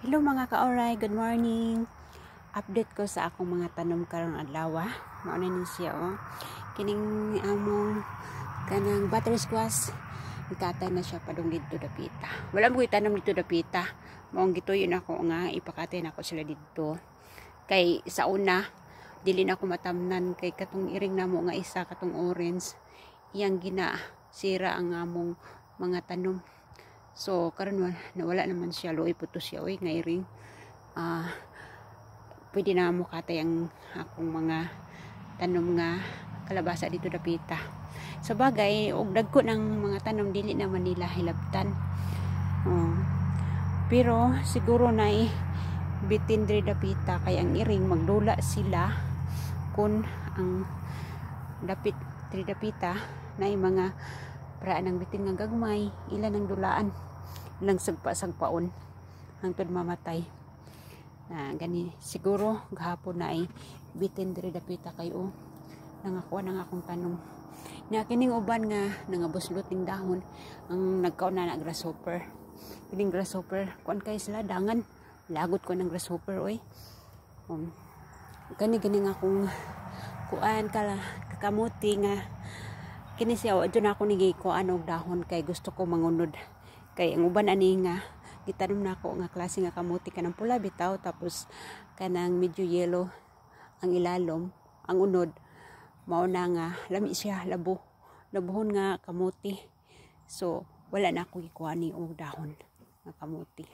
Hello mga ka-oray, good morning. Update ko sa akong mga tanom karong adlaw. Mao na ni siya Kining among kanang butter squash. Ikatay na siya padung dito dapita. Wala mo itanam dito dapita. Maong gituyon ako nga ipakatay nako sila dito. Kay sa una dili na ako matamnan kay katong iring namo nga isa katong orange. Iyang gina sira ang among mga tanom. So karon nawala naman siya, luoy puto siya nga iring. Pwede na mo katay ang akong mga tanom nga kalabasa dito dapita. Sa bagay og dagko ng mga tanom dili naman nila hilabtan. Pero siguro na bitin diri dapita kay ang iring magdula sila kun ang dapit diri dapita na mga paraan ng bitin nga gagmay, ilan ang dulaan, ilang sagpa-sagpaon hangtod mamatay. Gani siguro gahapon na bitin diri dapita kayo nangakuha ng akong tanom. Na kining uban nga nangabusluting dahon ang nagkaon na grasshopper. Kining grasshopper kuan kay sila dangan lagot ko ng grasshopper gani nga akong kuan kakamuti nga kini siya adto ako nigi ko og dahon kay gusto ko mangunod kay ang uban ani nga gitanom nako nga klase nga kamuti kanang pula bitaw tapos kanang medyo yellow ang ilalom, ang unod mao na nga lami siya labuhon nga kamuti. So wala na ako gikuha ni og dahon nga kamuti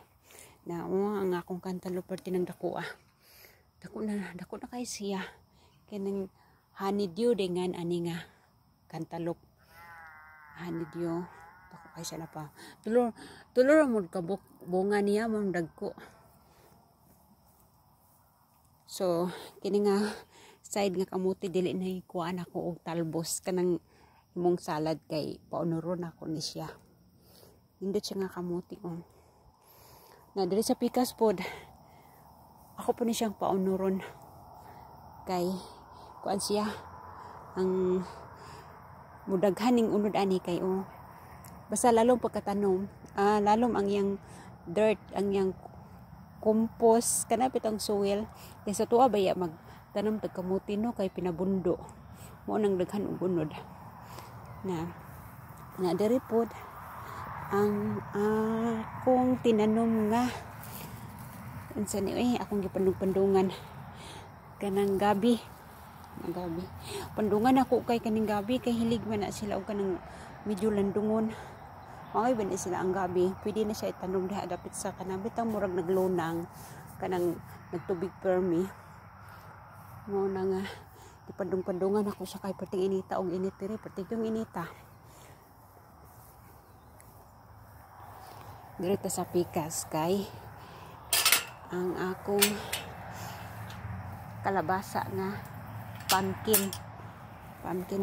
na ang akong cantaloupe perti ng dako na kay siya kanang honeydew dengan ani nga cantaloupe honeydew ako kay siya na pa tulor mo kabuk bunga niya mong dagko. So kini nga side nga kamuti dili na ikuan ako og talbos kanang imong salad kay paunuron ako ni siya hindi siya nga kamuti na diri sa pikas pod ako po ni siyang paunuron kay kuan siya ang mudaghaning unod ani kay basta lalong pagkatanom lalong ang yang dirt ang yang compost kanapit ang soil kay sa tuwa baya magtanom tag kamuti no kay pinabundo mo nang daghan og unod na diri pod ang akong tinanom nga unsa ni akong gipandung-pandungan kanang gabi pandungan ako kay kaning gabi kay hilig man na sila og kanang medyo landungon okay ba ni sila ang gabi pwede na siya itanom diha dapit sa kanang bitang murag naglunang kanang nagtubig permi mo na nga ipandung-pandungan ako siya kay pating inita og init diri pating yung inita dito sa pikas kay ang akong kalabasa nga pumpkin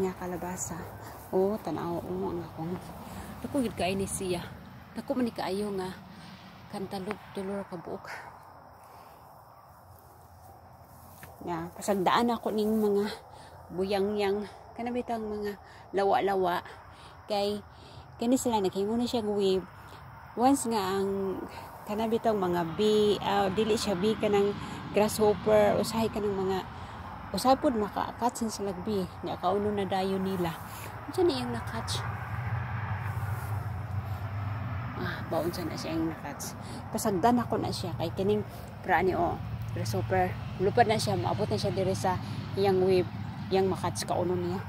nga kalabasa tanaw ang akong dako gid kay ni siya dako man ni kaayo nga cantaloupe tulor ka buok pasagdaan ako ning mga buyangyang kanabitang mga lawa-lawa kay kani sila naghimo na siya wave once nga ang kanabitang mga bee dili siya bee kanang grasshopper usahay kanang mga usay pod maka-catch sila bee nya kauno na dayon nila unsa ni iyang na-catch baon sa na siya yung na-catch pasagdan ako na siya kay kining prani grasshopper lupad na siya maabot na siya dire sa iyang wave iyang makatch kauno niya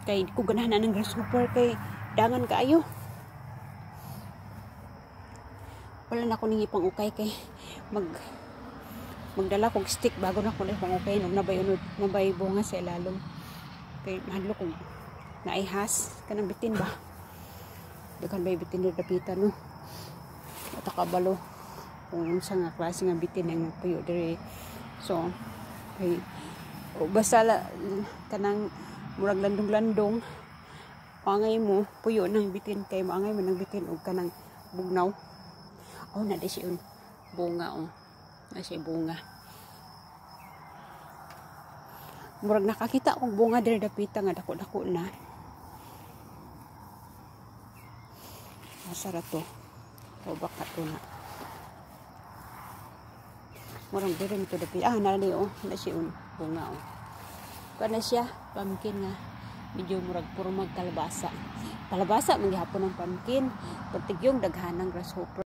kay di ko ganahan ng grasshopper kay dangan kaayo wala na ko ningi pang ukay kay magdala kog stick bago na ko pang ukay nabay bunga sa ilalom kay mahadlo ko naihas kanang bitin ba daghan bay bitin dito dapitan at kabalo kung sa nga klase nga bitin ang puyo diri so kay basta kanang murag landong-landong angay mo puyo nang bitin kay maangay man nang bitin og kanang bugnaw na di siya bunga na siya bunga murag nakakita akong bunga diri dapita nga dako-dako na masarap to baka to na Murang diri to dapi. Nani oh, na siya bunga oh. Kana siya pumpkin nga medyo murag puro magkalabasa. Kalabasa man gihapon ng pumpkin, pertig yung daghanang grasshopper.